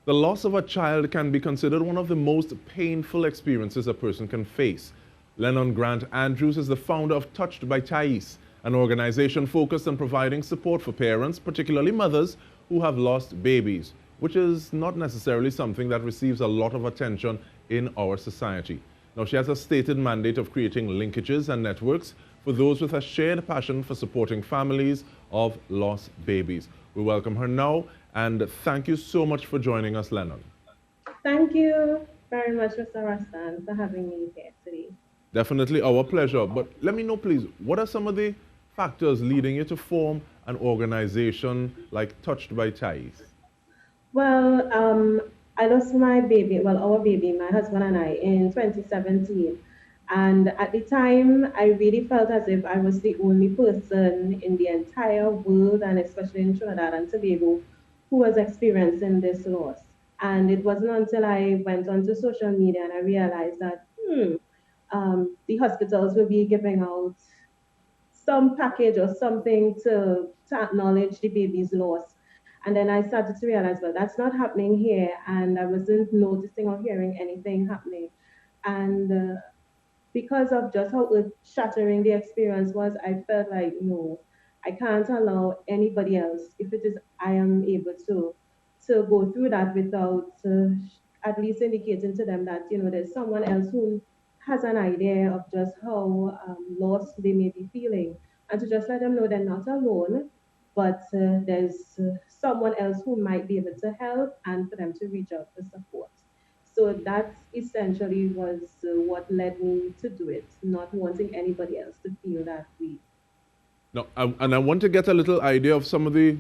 The loss of a child can be considered one of the most painful experiences a person can face. Lennon Grant-Andrews is the founder of Touched by Thais, an organization focused on providing support for parents, particularly mothers, who have lost babies, which is not necessarily something that receives a lot of attention in our society. Now, she has a stated mandate of creating linkages and networks for those with a shared passion for supporting families of lost babies. We welcome her now, and thank you so much for joining us, Lennon. Thank you very much, Mr. Rastan, for having me here today. Definitely our pleasure. But let me know, please, what are some of the factors leading you to form an organization like Touched by Thais? Well, I lost my baby, well, our baby, my husband and I, in 2017. And at the time, I really felt as if I was the only person in the entire world, and especially in Trinidad and Tobago, who was experiencing this loss. And it wasn't until I went onto social media and I realized that, the hospitals will be giving out some package or something to acknowledge the baby's loss. And then I started to realize, well, that's not happening here. And I wasn't noticing or hearing anything happening. And because of just how shattering the experience was, I felt like, no, I can't allow anybody else, if it is I am able to go through that without at least indicating to them that, there's someone else who has an idea of just how lost they may be feeling, and to just let them know they're not alone, but there's someone else who might be able to help, and for them to reach out for support. So that essentially was what led me to do it, not wanting anybody else to feel that way. Now, and I want to get a little idea of some of the,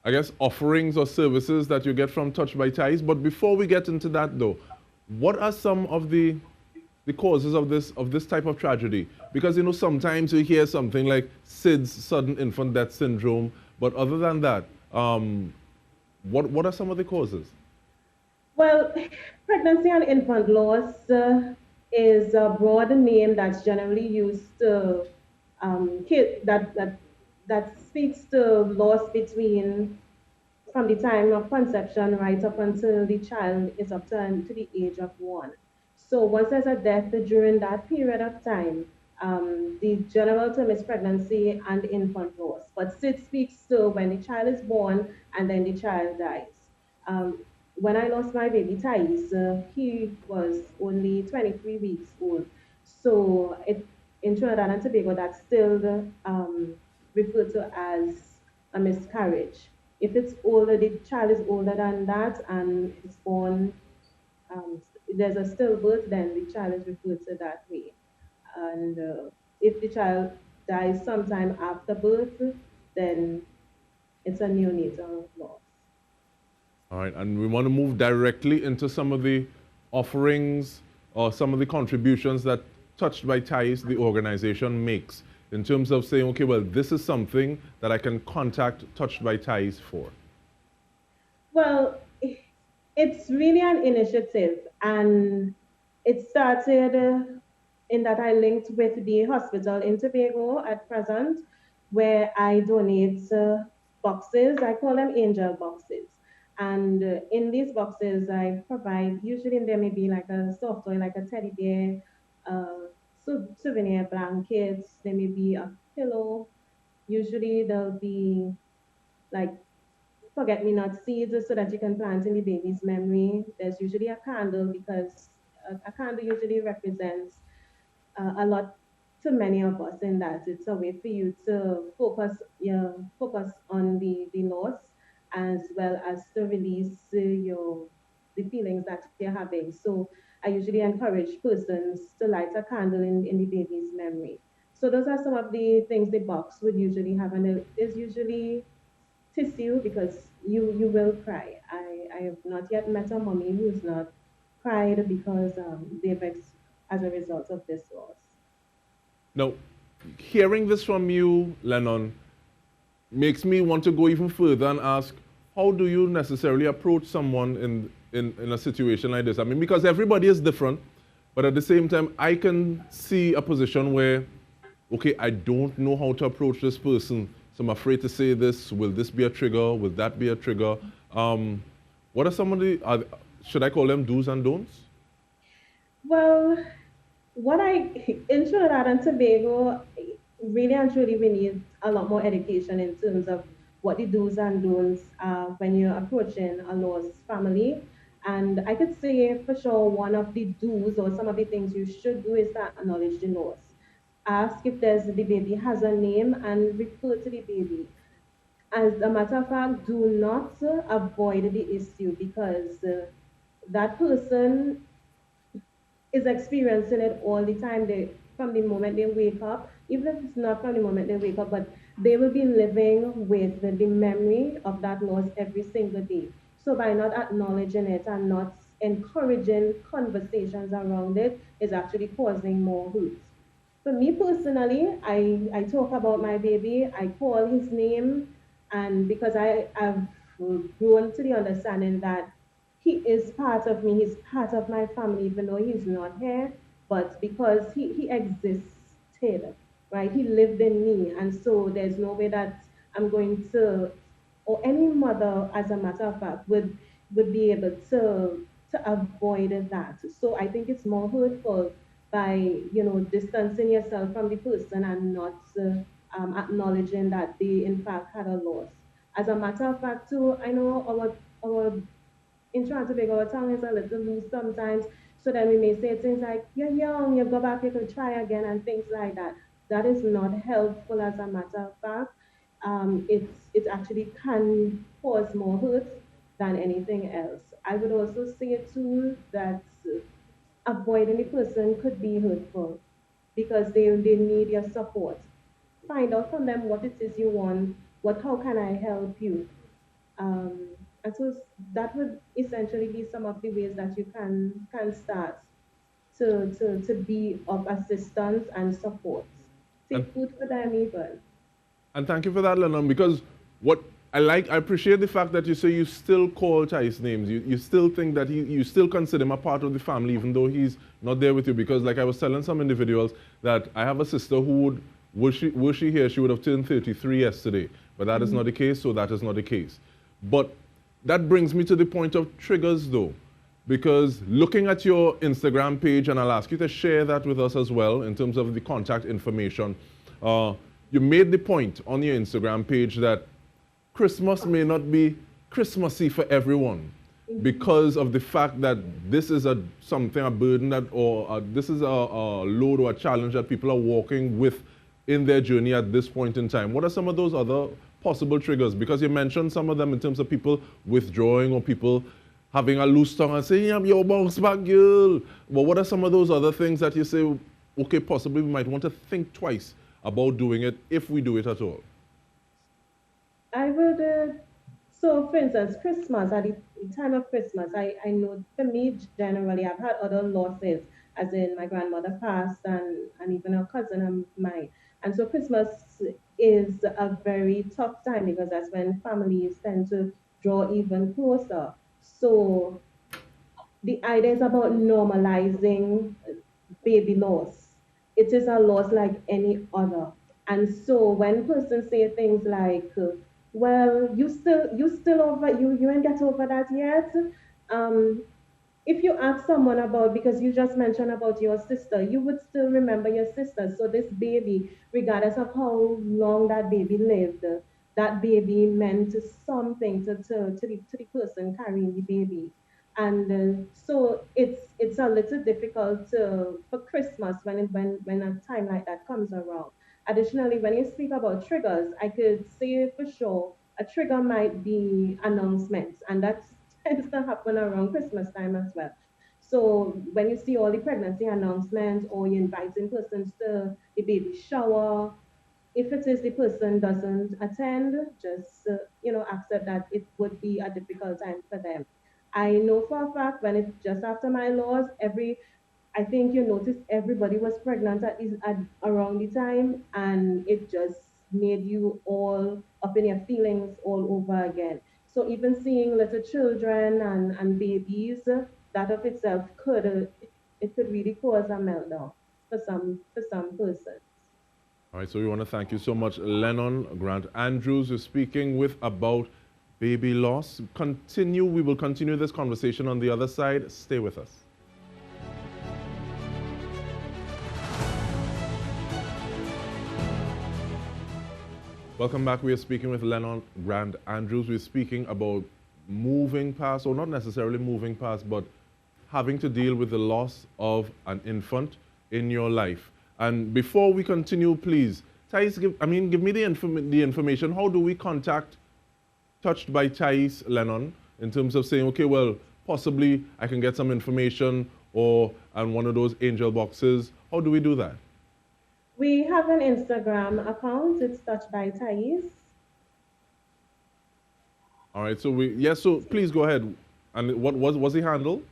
I guess, offerings or services that you get from Touched by Thais. But before we get into that, though, what are some of the causes of this type of tragedy? Because sometimes we hear something like SIDS, sudden infant death syndrome, but other than that, what are some of the causes? Well, pregnancy and infant loss is a broad name that's generally used to that speaks to loss between from the time of conception right up until the child is up to the age of 1. So once there's a death during that period of time, the general term is pregnancy and infant loss. But SID speaks to when the child is born and then the child dies. Um, when I lost my baby Thais, he was only 23 weeks old. So in Trinidad and Tobago, that's still referred to as a miscarriage. If it's older, the child is older than that and it's born, um, there's a stillbirth, then the child is referred to that way. And if the child dies sometime after birth, then it's a neonatal loss. All right, and we want to move directly into some of the offerings or some of the contributions that Touched by Thais, the organization, makes in terms of saying, okay, well, this is something that I can contact Touched by Thais for. Well, it's really an initiative, and it started in that I linked with the hospital in Tobago at present, where I donate boxes. I call them angel boxes. And in these boxes, I provide, usually there may be like a soft toy, like a teddy bear, souvenir blankets, there may be a pillow. Usually there'll be like forget me not seeds so that you can plant in the baby's memory. There's usually a candle because a candle usually represents a lot to many of us in that it's a way for you to focus on the loss as well as to release your the feelings that you're having. So I usually encourage persons to light a candle in the baby's memory. So those are some of the things the box would usually have, and it is usually tissue because you will cry. I have not yet met a mommy who's not cried because as a result of this loss. Now, hearing this from you, Lennon, makes me want to go even further and ask, how do you necessarily approach someone in a situation like this? I mean, because everybody is different, but at the same time, I can see a position where, okay, I don't know how to approach this person, so I'm afraid to say this. Will this be a trigger? Will that be a trigger? What What are some of the, should I call them do's and don'ts? Well, in Trinidad and Tobago, really and truly, we need a lot more education in terms of what the do's and don'ts are when you're approaching a lost family. And I could say for sure one of the do's or some of the things you should do is to acknowledge the loss. Ask if the baby has a name and refer to the baby. As a matter of fact, do not avoid the issue because that person is experiencing it all the time. From the moment they wake up, even if it's not from the moment they wake up, but they will be living with the memory of that loss every single day. So by not acknowledging it and not encouraging conversations around it is actually causing more hurt. For me personally, I talk about my baby, I call his name, and because have grown to the understanding that he is part of me, he's part of my family, even though he's not here, but because he existed, right? He lived in me, and so there's no way that I'm going to, or any mother, as a matter of fact, would be able to avoid that. So I think it's more hurtful by distancing yourself from the person and not acknowledging that they in fact had a loss. As a matter of fact, too, I know our in trying to make our tongue is a little loose sometimes. So then we may say things like, "You're young, you go back, you can try again," and things like that. That is not helpful as a matter of fact. It actually can cause more hurt than anything else. I would also say too that avoiding the person could be hurtful because they need your support. Find out from them what it is you want, how can I help you? Um, and so that would essentially be some of the ways that you can start to be of assistance and support. And Take food for them even. And thank you for that, Lennon, because what I appreciate the fact that you say you still call Chais names. You still think that you still consider him a part of the family, even though he's not there with you. Because, like I was telling some individuals, that I have a sister who were she here, she would have turned 33 yesterday. But that is not the case, so that is not the case. But that brings me to the point of triggers, though. Because looking at your Instagram page, and I'll ask you to share that with us as well in terms of the contact information, you made the point on your Instagram page that Christmas may not be Christmassy for everyone because of the fact that this is a burden that, or this is a load or a challenge that people are walking with in their journey at this point in time. What are some of those other possible triggers? Because you mentioned some of them in terms of people withdrawing or people having a loose tongue and saying, "I'm your bounce back girl." Well, what are some of those other things that you say, okay, possibly we might want to think twice about doing it if we do it at all? I would, so for instance, Christmas, at the time of Christmas, I know for me generally, I've had other losses, as in my grandmother passed and even a cousin of mine. And so Christmas is a very tough time because that's when families tend to draw even closer. So the idea is about normalizing baby loss. It is a loss like any other. And so when persons say things like, well, you still over you ain't get over that yet. Um, if you ask someone about, because you just mentioned about your sister, you would still remember your sister. So this baby, regardless of how long that baby lived, that baby meant something to the person carrying the baby. And so it's a little difficult for Christmas when a time like that comes around. Additionally, when you speak about triggers, I could say for sure a trigger might be announcements, and that tends to happen around Christmas time as well. So when you see all the pregnancy announcements or you're inviting persons to the baby shower, if it is the person doesn't attend, just accept that it would be a difficult time for them. I know for a fact when it's just after my loss, I think you noticed everybody was pregnant at around the time, and it just made you all up in your feelings all over again. So even seeing little children and babies, that of itself it could really cause a meltdown for some persons. All right, so we want to thank you so much, Lennon Grant-Andrews, is speaking with about baby loss. We will continue this conversation on the other side. Stay with us. Welcome back. We are speaking with Lennon Grant-Andrews. We're speaking about moving past, or not necessarily moving past, but having to deal with the loss of an infant in your life. And before we continue, please, Thais, give me the information. How do we contact Touched by Thais Lennon in terms of saying, okay, well, possibly I can get some information or on one of those angel boxes? How do we do that? We have an Instagram account. It's Touched by Thais. All right. So please go ahead. And what was the handle?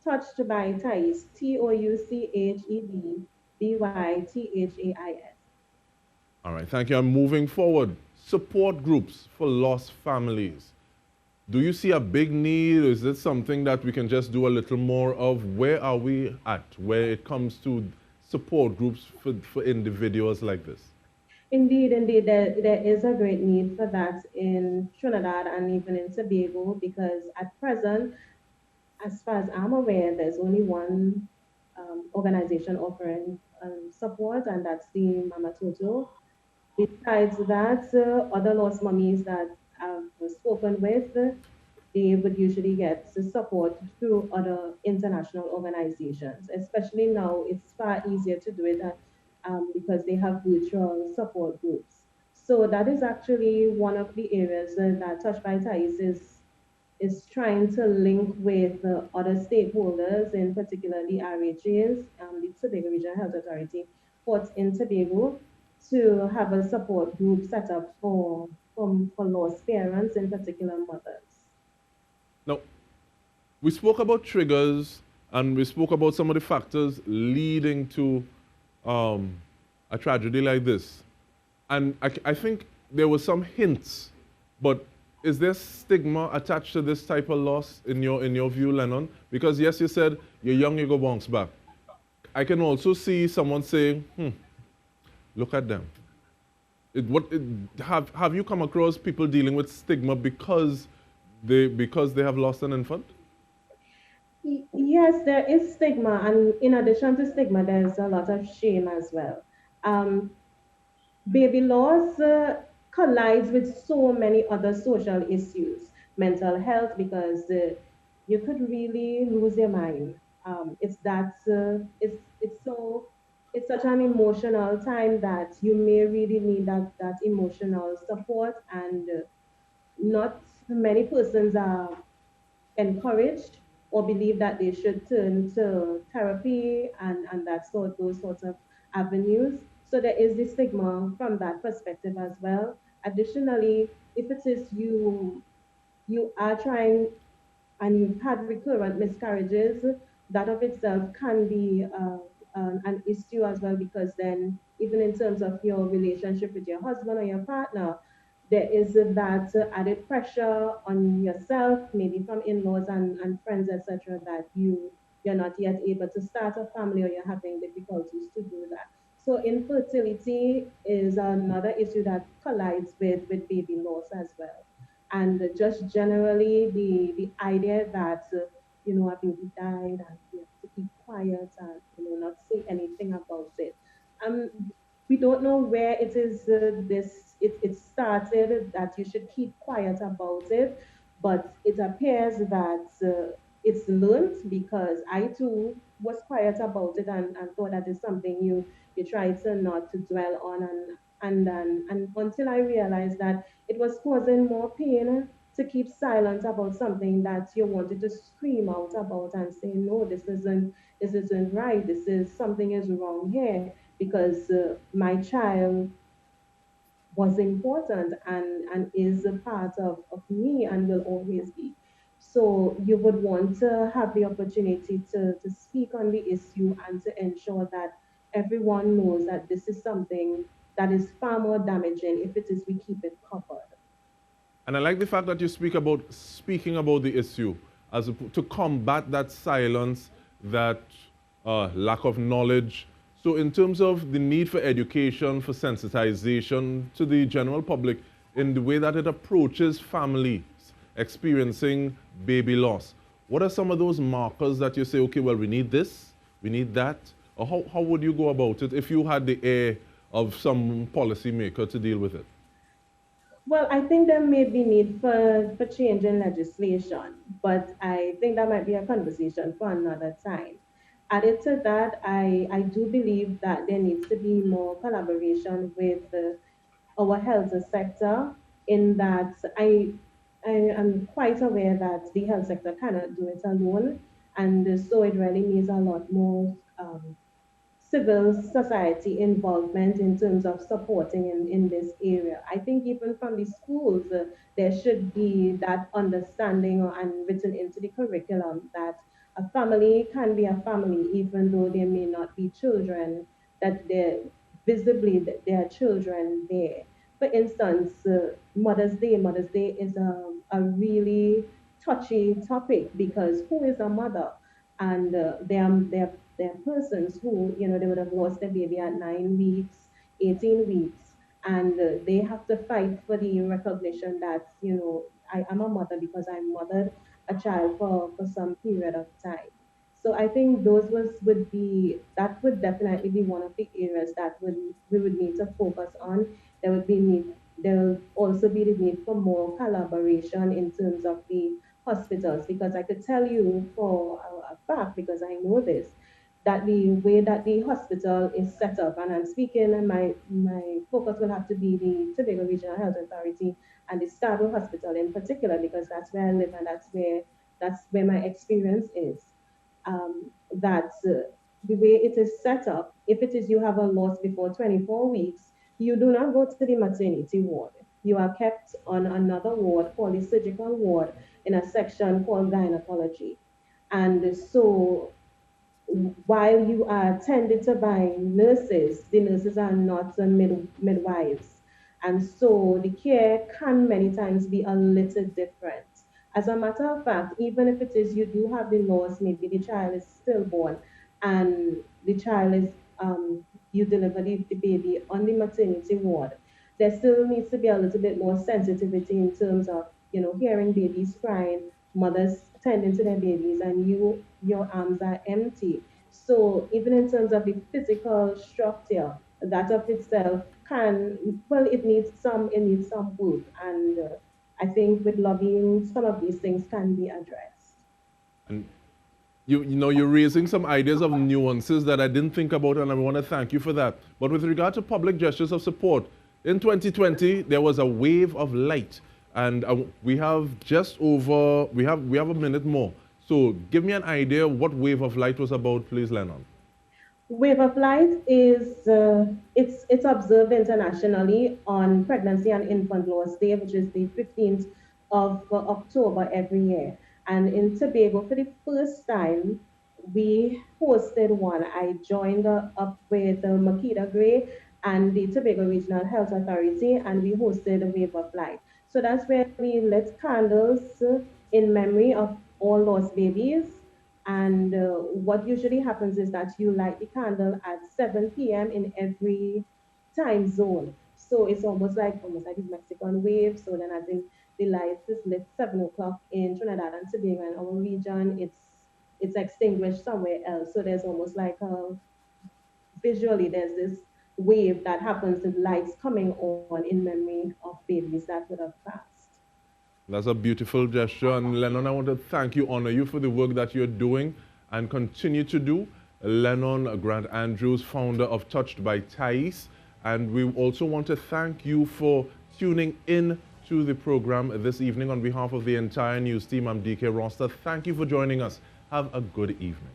Touched by Thais. TOUCHEDBYTHAIS. All right. Thank you. And moving forward, support groups for lost families. Do you see a big need? Or is this something that we can just do a little more of? Where are we at where it comes to support groups for individuals like this? Indeed, there is a great need for that in Trinidad and even in Tobago, because at present, as far as I'm aware, there's only one organization offering support, and that's the Mama Toto. Besides that, other lost mummies that I've spoken with, they would usually get support through other international organizations. Especially now, it's far easier to do it because they have virtual support groups. So that is actually one of the areas that Touched by Thais is trying to link with other stakeholders, in particular the RHAs, the Tobago Regional Health Authority, Ports in Tobago, to have a support group set up for lost parents, in particular mothers. Now, we spoke about triggers and we spoke about some of the factors leading to a tragedy like this. And I think there were some hints, but is there stigma attached to this type of loss in your view, Lennon? Because yes, you said you're young, you go bounce back. I can also see someone saying, look at them. Have you come across people dealing with stigma because they have lost an infant? Yes, there is stigma, and in addition to stigma, there's a lot of shame as well. Baby loss collides with so many other social issues, mental health, because you could really lose your mind. It's such an emotional time that you may really need that emotional support, and not many persons are encouraged or believe that they should turn to therapy and those sorts of avenues. So there is the stigma from that perspective as well. Additionally, if it is you are trying and you've had recurrent miscarriages, that of itself can be an issue as well, because then even in terms of your relationship with your husband or your partner, there is that added pressure on yourself, maybe from in-laws and friends, etc., that you're not yet able to start a family or you're having difficulties to do that. So infertility is another issue that collides with baby loss as well. And just generally the idea that a baby died and you have to keep quiet and not say anything about it. Um, we don't know where it is it started that you should keep quiet about it, but it appears that it's learned, because I too was quiet about it and thought that is something you try to not to dwell on, and until I realized that it was causing more pain to keep silent about something that you wanted to scream out about and say, no, this isn't right, something is wrong here, because my child was important and is a part of me and will always be. So you would want to have the opportunity to speak on the issue and to ensure that everyone knows that this is something that is far more damaging if it is we keep it covered. And I like the fact that you speaking about the issue to combat that silence, that lack of knowledge. So in terms of the need for education, for sensitization to the general public, in the way that it approaches families experiencing baby loss. What are some of those markers that you say, okay, well, we need this, we need that? Or how would you go about it if you had the ear of some policymaker to deal with it? Well, I think there may be need for change in legislation, but I think that might be a conversation for another time. Added to that, I do believe that there needs to be more collaboration with our health sector in that I am quite aware that the health sector cannot do it alone, and so it really needs a lot more civil society involvement in terms of supporting in this area. I think even from the schools, there should be that understanding and written into the curriculum that a family can be a family even though there may not be children, that there visibly that there are children there. For instance, Mother's Day is a really touchy topic because who is a mother? And there are persons who, they would have lost their baby at 9 weeks, 18 weeks, and they have to fight for the recognition that, I am a mother because I mothered a child for some period of time. So I think that would definitely be one of the areas that we would need to focus on. There will also be the need for more collaboration in terms of the hospitals, because I could tell you for a fact, because I know this, that the way that the hospital is set up, and I'm speaking, and my focus will have to be the Tobago Regional Health Authority and the Scarborough Hospital in particular, because that's where I live and that's where my experience is. That the way it is set up, if it is you have a loss before 24 weeks, you do not go to the maternity ward. You are kept on another ward called the surgical ward in a section called gynecology. And so while you are tended to by nurses, the nurses are not midwives. And so the care can many times be a little different. As a matter of fact, even if it is you do have the loss, maybe the child is stillborn and the child is, you deliver the baby on the maternity ward, there still needs to be a little bit more sensitivity in terms of, hearing babies crying, mothers tending to their babies, and your arms are empty. So even in terms of the physical structure, that of itself it needs some work, and I think with lobbying, some of these things can be addressed. And you're raising some ideas of nuances that I didn't think about, and I want to thank you for that. But with regard to public gestures of support, in 2020 there was a wave of light, and we have a minute more. So give me an idea what wave of light was about, please, Lennon. Wave of Light is it's observed internationally on Pregnancy and Infant Loss Day, which is the 15th of October every year. And in Tobago, for the first time, we hosted one. I joined up with Makita Gray and the Tobago Regional Health Authority, and we hosted a Wave of Light. So that's where we lit candles in memory of all lost babies, and what usually happens is that you light the candle at 7 p.m. in every time zone. So it's almost like the Mexican wave. So then as in the lights is lit 7 o'clock in Trinidad and Tobago, and our region it's extinguished somewhere else. So there's almost like a visually there's this wave that happens with lights coming on in memory of babies that would have passed. That's a beautiful gesture. And Lennon, I want to thank you, honor you for the work that you're doing and continue to do. Lennon Grant-Andrews, founder of Touched by Thais. And we also want to thank you for tuning in to the program this evening on behalf of the entire news team. I'm DK Roster. Thank you for joining us. Have a good evening.